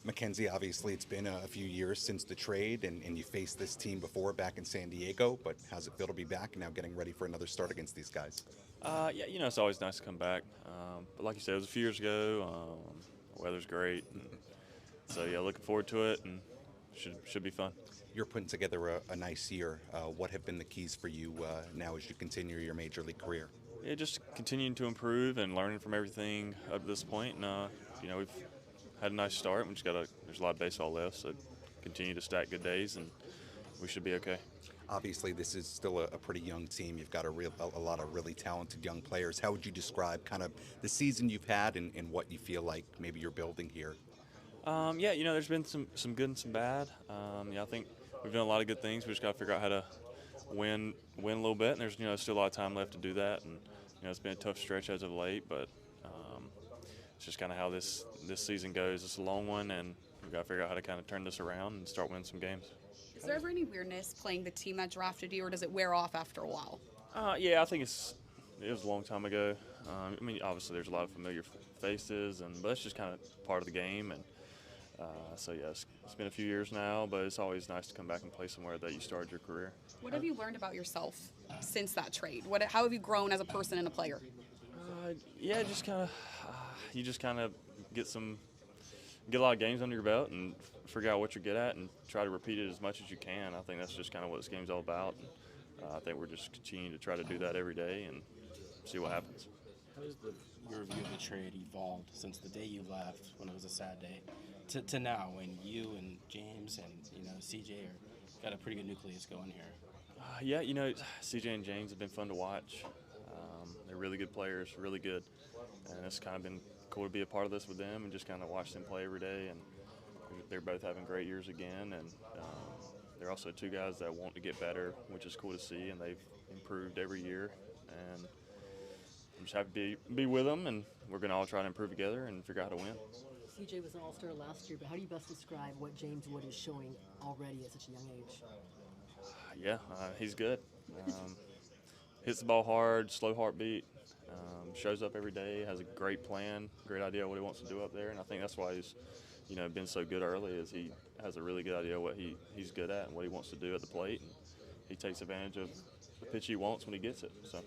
MacKenzie, obviously it's been a few years since the trade, and you faced this team before back in San Diego, but how's it feel to be back and now getting ready for another start against these guys? Yeah, it's always nice to come back. But like you said, it was a few years ago. The weather's great, and so yeah, looking forward to it, and should be fun. You're putting together a nice year. What have been the keys for you now as you continue your major league career? Yeah, just continuing to improve and learning from everything up to this point, and we've had a nice start. We just there's a lot of baseball left, so continue to stack good days, and we should be okay. Obviously, this is still a pretty young team. You've got a lot of really talented young players. How would you describe kind of the season you've had and what you feel like maybe you're building here? Yeah, there's been some good and some bad. Yeah, I think we've done a lot of good things. We just got to figure out how to win a little bit, and there's still a lot of time left to do that. And it's been a tough stretch as of late, but it's just kind of how this season goes. It's a long one, and we've got to figure out how to kind of turn this around and start winning some games. Is there ever any weirdness playing the team that drafted you, or does it wear off after a while? Yeah, I think it was a long time ago. I mean, obviously there's a lot of familiar faces, but that's just kind of part of the game. And so yeah, it's been a few years now, but it's always nice to come back and play somewhere that you started your career. What have you learned about yourself since that trade? How have you grown as a person and a player? Yeah, just kind of you just kind of get a lot of games under your belt and figure out what you're good at and try to repeat it as much as you can. I think that's just kind of what this game's all about. And, I think we're just continuing to try to do that every day and see what happens. How has your view of the trade evolved since the day you left, when it was a sad day, to now, when you and James and CJ got a pretty good nucleus going here? Yeah, CJ and James have been fun to watch. They're really good players, really good, and it's kind of been cool to be a part of this with them and just kind of watch them play every day. And they're both having great years again, and they're also two guys that want to get better, which is cool to see, and they've improved every year. And I'm just happy to be with them, and we're going to all try to improve together and figure out how to win. CJ was an all-star last year, but how do you best describe what James Wood is showing already at such a young age? Yeah, he's good. Hits the ball hard, slow heartbeat, shows up every day, has a great plan, great idea what he wants to do up there, and I think that's why he's been so good early, is he has a really good idea what he's good at and what he wants to do at the plate, and he takes advantage of the pitch he wants when he gets it. So